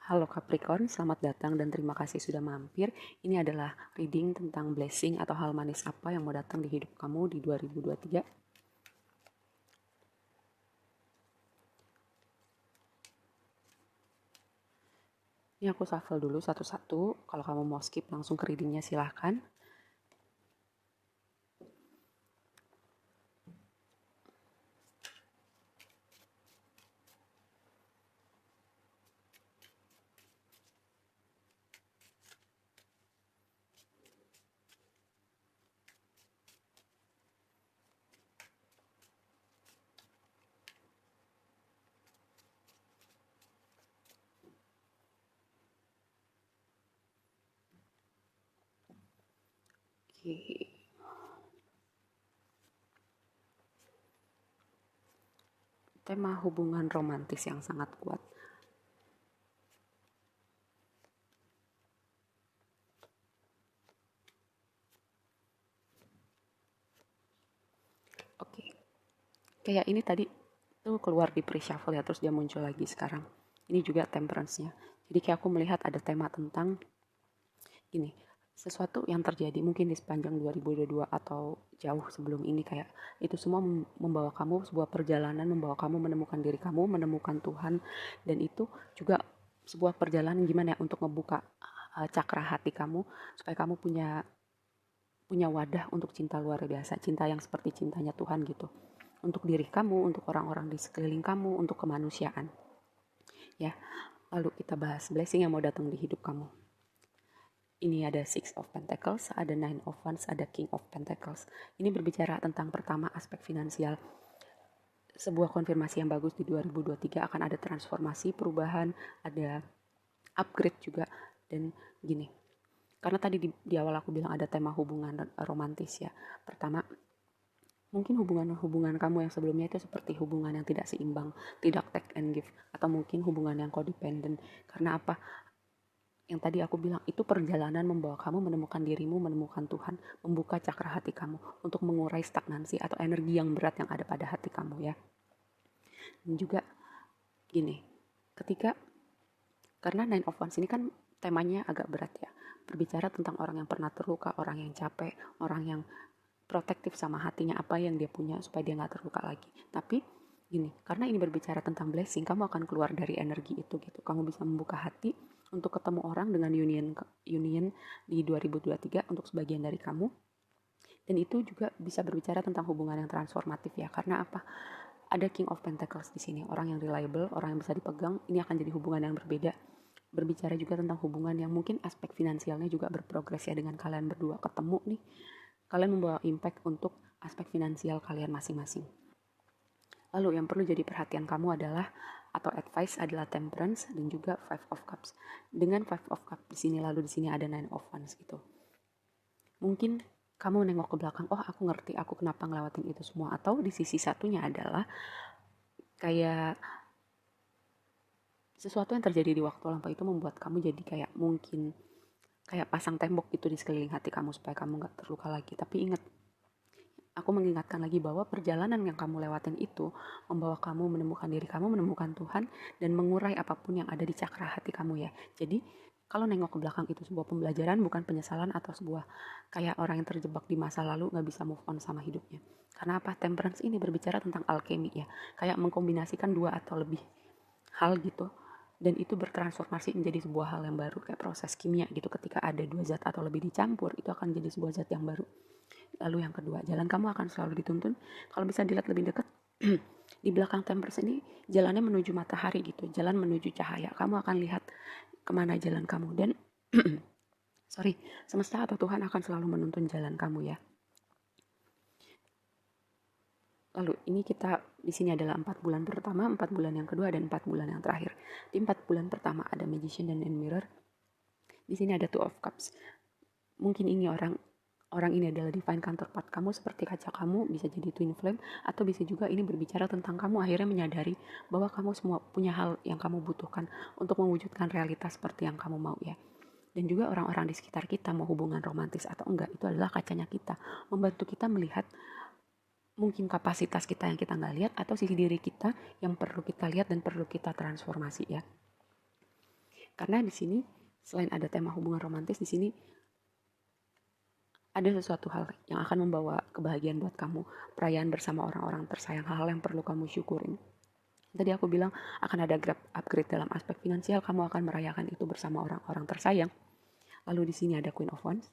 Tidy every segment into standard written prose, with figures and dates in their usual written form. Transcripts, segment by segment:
Halo Capricorn, selamat datang dan terima kasih sudah mampir. Ini adalah reading tentang blessing atau hal manis apa yang mau datang di hidup kamu di 2023. Ini aku shuffle dulu satu-satu. Kalau kamu mau skip langsung ke readingnya silahkan. Oke. Tema hubungan romantis yang sangat kuat. Oke. Kayak ini tadi tuh keluar di pre-shuffle ya, terus dia muncul lagi sekarang. Ini juga temperance-nya. Jadi kayak aku melihat ada tema tentang ini, sesuatu yang terjadi mungkin di sepanjang 2022 atau jauh sebelum ini, kayak itu semua membawa kamu sebuah perjalanan, membawa kamu menemukan diri kamu, menemukan Tuhan, dan itu juga sebuah perjalanan gimana ya untuk membuka cakra hati kamu supaya kamu punya wadah untuk cinta luar biasa, cinta yang seperti cintanya Tuhan gitu. Untuk diri kamu, untuk orang-orang di sekeliling kamu, untuk kemanusiaan. Ya, lalu kita bahas blessing yang mau datang di hidup kamu. Ini ada Six of Pentacles, ada Nine of Wands, ada King of Pentacles. Ini berbicara tentang pertama aspek finansial. Sebuah konfirmasi yang bagus di 2023 akan ada transformasi, perubahan, ada upgrade juga. Dan gini, karena tadi di awal aku bilang ada tema hubungan romantis ya. Pertama, mungkin hubungan kamu yang sebelumnya itu seperti hubungan yang tidak seimbang, tidak take and give, atau mungkin hubungan yang codependent. Karena apa? Yang tadi aku bilang, itu perjalanan membawa kamu menemukan dirimu, menemukan Tuhan, membuka cakra hati kamu untuk mengurai stagnansi atau energi yang berat yang ada pada hati kamu ya. Dan juga gini, karena Nine of Wands ini kan temanya agak berat ya, berbicara tentang orang yang pernah terluka, orang yang capek, orang yang protektif sama hatinya, apa yang dia punya supaya dia nggak terluka lagi. Tapi gini, karena ini berbicara tentang blessing, kamu akan keluar dari energi itu gitu. Kamu bisa membuka hati untuk ketemu orang dengan union di 2023 untuk sebagian dari kamu. Dan itu juga bisa berbicara tentang hubungan yang transformatif ya. Karena apa? Ada King of Pentacles di sini, orang yang reliable, orang yang bisa dipegang. Ini akan jadi hubungan yang berbeda. Berbicara juga tentang hubungan yang mungkin aspek finansialnya juga berprogres ya, dengan kalian berdua ketemu nih. Kalian membawa impact untuk aspek finansial kalian masing-masing. Lalu yang perlu jadi perhatian kamu adalah, atau advice adalah temperance dan juga five of cups. Dengan five of cups di sini, lalu di sini ada nine of wands gitu. Mungkin kamu nengok ke belakang, oh aku ngerti aku kenapa ngelewatin itu semua. Atau di sisi satunya adalah kayak sesuatu yang terjadi di waktu lampau itu membuat kamu jadi kayak mungkin kayak pasang tembok gitu di sekeliling hati kamu supaya kamu gak terluka lagi. Tapi ingat, aku mengingatkan lagi bahwa perjalanan yang kamu lewatin itu membawa kamu menemukan diri kamu, menemukan Tuhan, dan mengurai apapun yang ada di cakra hati kamu ya. Jadi kalau nengok ke belakang itu sebuah pembelajaran, bukan penyesalan atau sebuah kayak orang yang terjebak di masa lalu gak bisa move on sama hidupnya. Karena apa? Temperance ini berbicara tentang alkemi ya, kayak mengkombinasikan dua atau lebih hal gitu, dan itu bertransformasi menjadi sebuah hal yang baru, kayak proses kimia gitu. Ketika ada dua zat atau lebih dicampur, itu akan jadi sebuah zat yang baru. Lalu yang kedua, jalan kamu akan selalu dituntun. Kalau bisa dilihat lebih dekat, di belakang Temperance ini jalannya menuju matahari gitu, jalan menuju cahaya. Kamu akan lihat kemana jalan kamu, dan semesta atau Tuhan akan selalu menuntun jalan kamu ya. Lalu ini kita di sini adalah 4 bulan pertama, 4 bulan yang kedua, dan 4 bulan yang terakhir. Di 4 bulan pertama ada Magician dan Mirror. Di sini ada Two of Cups. Mungkin ini orang ini adalah divine counterpart kamu, seperti kaca kamu, bisa jadi twin flame, atau bisa juga ini berbicara tentang kamu akhirnya menyadari bahwa kamu semua punya hal yang kamu butuhkan untuk mewujudkan realitas seperti yang kamu mau ya. Dan juga orang-orang di sekitar kita, mau hubungan romantis atau enggak, itu adalah kacanya kita, membantu kita melihat mungkin kapasitas kita yang kita nggak lihat, atau sisi diri kita yang perlu kita lihat dan perlu kita transformasi ya. Karena di sini selain ada tema hubungan romantis, di sini ada sesuatu hal yang akan membawa kebahagiaan buat kamu, perayaan bersama orang-orang tersayang, hal-hal yang perlu kamu syukurin. Tadi aku bilang akan ada upgrade dalam aspek finansial, kamu akan merayakan itu bersama orang-orang tersayang. Lalu di sini ada Queen of Wands.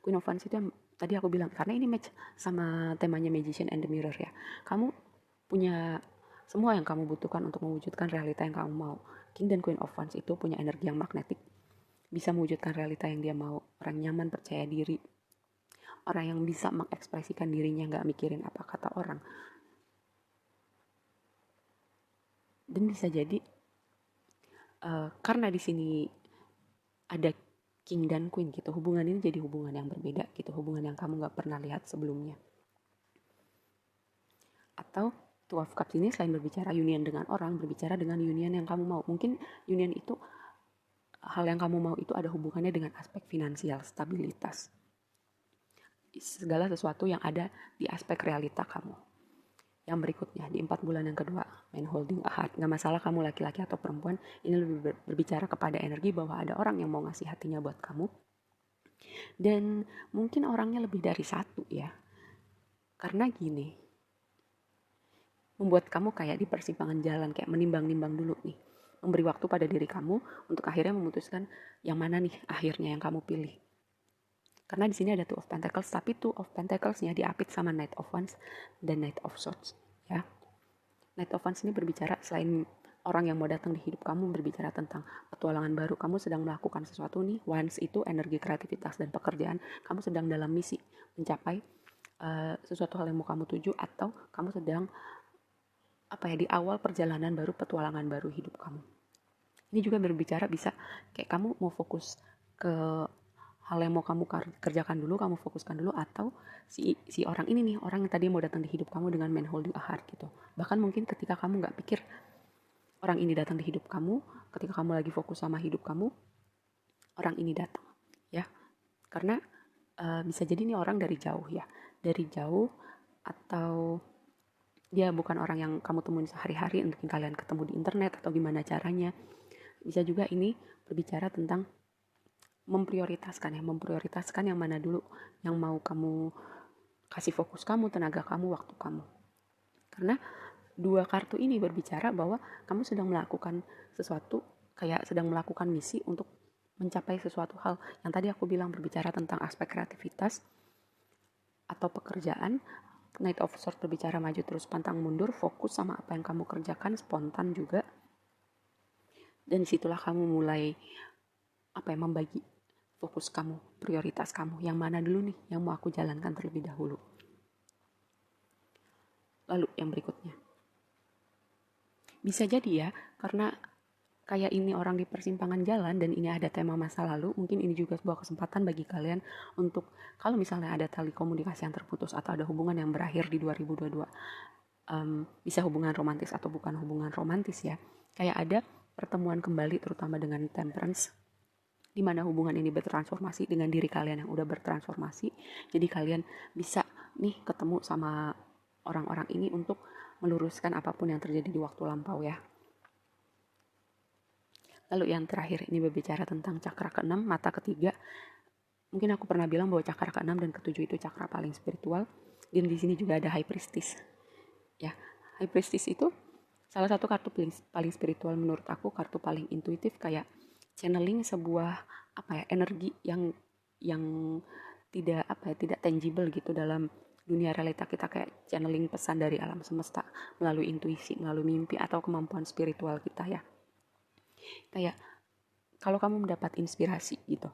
Queen of Wands itu yang tadi aku bilang, karena ini match sama temanya Magician and the Mirror ya. Kamu punya semua yang kamu butuhkan untuk mewujudkan realita yang kamu mau. King dan Queen of Wands itu punya energi yang magnetik, bisa mewujudkan realita yang dia mau. Orang nyaman, percaya diri, orang yang bisa mengekspresikan dirinya, gak mikirin apa kata orang. Dan bisa jadi karena di sini ada King dan Queen gitu, hubungan ini jadi hubungan yang berbeda gitu, hubungan yang kamu gak pernah lihat sebelumnya. Atau Two of Cups ini selain berbicara union dengan orang, berbicara dengan union yang kamu mau. Mungkin union itu, hal yang kamu mau itu ada hubungannya dengan aspek finansial, stabilitas, segala sesuatu yang ada di aspek realita kamu. Yang berikutnya, di 4 bulan yang kedua, man holding a heart. Gak masalah kamu laki-laki atau perempuan, ini lebih berbicara kepada energi bahwa ada orang yang mau ngasih hatinya buat kamu. Dan mungkin orangnya lebih dari satu ya. Karena gini, membuat kamu kayak di persimpangan jalan, kayak menimbang-nimbang dulu nih. Memberi waktu pada diri kamu untuk akhirnya memutuskan yang mana nih akhirnya yang kamu pilih. Karena di sini ada Two of Pentacles, tapi Two of Pentacles-nya diapit sama Knight of Wands dan Knight of Swords, ya. Knight of Wands ini berbicara selain orang yang mau datang di hidup kamu, berbicara tentang petualangan baru. Kamu sedang melakukan sesuatu nih. Wands itu energi kreativitas dan pekerjaan. Kamu sedang dalam misi mencapai sesuatu hal yang mau kamu tuju, atau kamu sedang di awal perjalanan baru, petualangan baru hidup kamu. Ini juga berbicara bisa kayak kamu mau fokus ke hal yang mau kamu kerjakan dulu, kamu fokuskan dulu, atau si orang ini nih, orang yang tadi mau datang di hidup kamu dengan man holding a heart gitu. Bahkan mungkin ketika kamu gak pikir orang ini datang di hidup kamu, ketika kamu lagi fokus sama hidup kamu, orang ini datang ya. Karena bisa jadi nih orang dari jauh ya, dari jauh, atau dia bukan orang yang kamu temuin sehari-hari, mungkin kalian ketemu di internet atau gimana caranya. Bisa juga ini berbicara tentang memprioritaskan yang mana dulu yang mau kamu kasih fokus kamu, tenaga kamu, waktu kamu. Karena dua kartu ini berbicara bahwa kamu sedang melakukan sesuatu, kayak sedang melakukan misi untuk mencapai sesuatu hal. Yang tadi aku bilang berbicara tentang aspek kreativitas atau pekerjaan. Knight of Swords berbicara maju terus pantang mundur, fokus sama apa yang kamu kerjakan, spontan juga. Dan disitulah kamu mulai membagi fokus kamu, prioritas kamu, yang mana dulu nih yang mau aku jalankan terlebih dahulu. Lalu yang berikutnya, bisa jadi ya, karena kayak ini orang di persimpangan jalan dan ini ada tema masa lalu, mungkin ini juga sebuah kesempatan bagi kalian untuk, kalau misalnya ada tali komunikasi yang terputus atau ada hubungan yang berakhir di 2022, bisa hubungan romantis atau bukan hubungan romantis ya, kayak ada pertemuan kembali terutama dengan Temperance, di mana hubungan ini bertransformasi dengan diri kalian yang udah bertransformasi. Jadi kalian bisa nih ketemu sama orang-orang ini untuk meluruskan apapun yang terjadi di waktu lampau ya. Lalu yang terakhir ini berbicara tentang cakra ke-6, mata ketiga. Mungkin aku pernah bilang bahwa cakra ke-6 dan ke-7 itu cakra paling spiritual. Dan di sini juga ada High Priestess. Ya, High Priestess itu salah satu kartu paling spiritual menurut aku, kartu paling intuitif, kayak channeling sebuah energi yang tidak tidak tangible gitu dalam dunia realita kita, kayak channeling pesan dari alam semesta melalui intuisi, melalui mimpi atau kemampuan spiritual kita ya. Kayak kalau kamu mendapat inspirasi gitu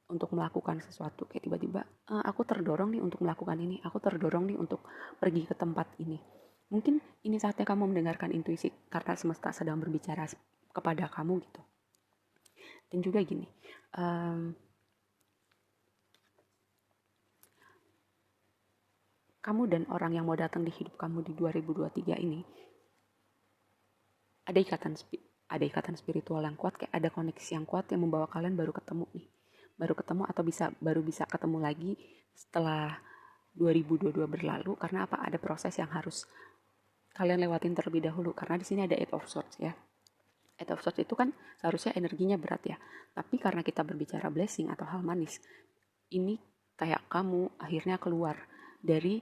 untuk melakukan sesuatu, kayak tiba-tiba aku terdorong nih untuk melakukan ini, aku terdorong nih untuk pergi ke tempat ini. Mungkin ini saatnya kamu mendengarkan intuisi karena semesta sedang berbicara kepada kamu gitu. Dan juga gini, kamu dan orang yang mau datang di hidup kamu di 2023 ini ada ikatan spiritual yang kuat, kayak ada koneksi yang kuat yang membawa kalian baru ketemu atau baru bisa ketemu lagi setelah 2022 berlalu. Karena ada proses yang harus kalian lewatin terlebih dahulu, karena di sini ada Eight of Swords ya. Eight of Swords itu kan seharusnya energinya berat ya. Tapi karena kita berbicara blessing atau hal manis, ini kayak kamu akhirnya keluar dari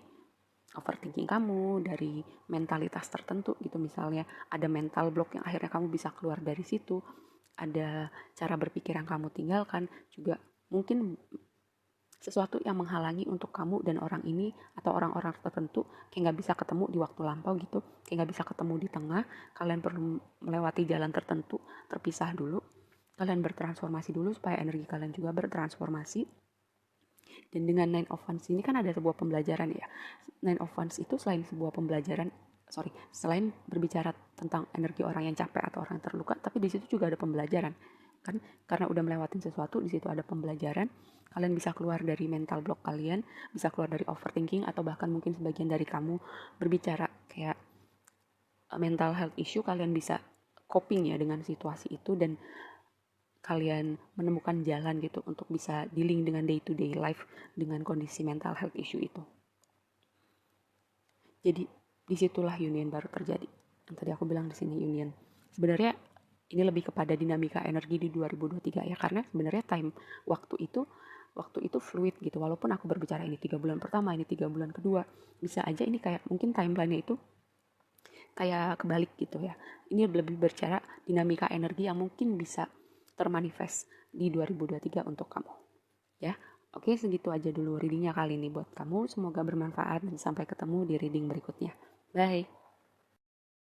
overthinking kamu, dari mentalitas tertentu gitu. Misalnya ada mental block yang akhirnya kamu bisa keluar dari situ. Ada cara berpikir yang kamu tinggalkan. Juga mungkin sesuatu yang menghalangi untuk kamu dan orang ini atau orang-orang tertentu kayak nggak bisa ketemu di waktu lampau gitu, kayak nggak bisa ketemu di tengah. Kalian perlu melewati jalan tertentu, terpisah dulu, kalian bertransformasi dulu supaya energi kalian juga bertransformasi. Dan dengan Nine of Wands ini kan ada sebuah pembelajaran ya. Nine of Wands itu selain berbicara tentang energi orang yang capek atau orang yang terluka, tapi di situ juga ada pembelajaran kan, karena udah melewatin sesuatu. Di situ ada pembelajaran, kalian bisa keluar dari mental block kalian, bisa keluar dari overthinking, atau bahkan mungkin sebagian dari kamu berbicara kayak mental health issue, kalian bisa coping ya dengan situasi itu, dan kalian menemukan jalan gitu untuk bisa dealing dengan day to day life dengan kondisi mental health issue itu. Jadi disitulah union baru terjadi. Yang tadi aku bilang di sini union. Sebenarnya ini lebih kepada dinamika energi di 2023 ya, karena sebenarnya waktu itu fluid gitu. Walaupun aku berbicara ini 3 bulan pertama, ini 3 bulan kedua, bisa aja ini kayak mungkin timeline-nya itu kayak kebalik gitu ya. Ini lebih berbicara dinamika energi yang mungkin bisa termanifest di 2023 untuk kamu. Ya, oke, segitu aja dulu readingnya kali ini buat kamu. Semoga bermanfaat dan sampai ketemu di reading berikutnya. Bye.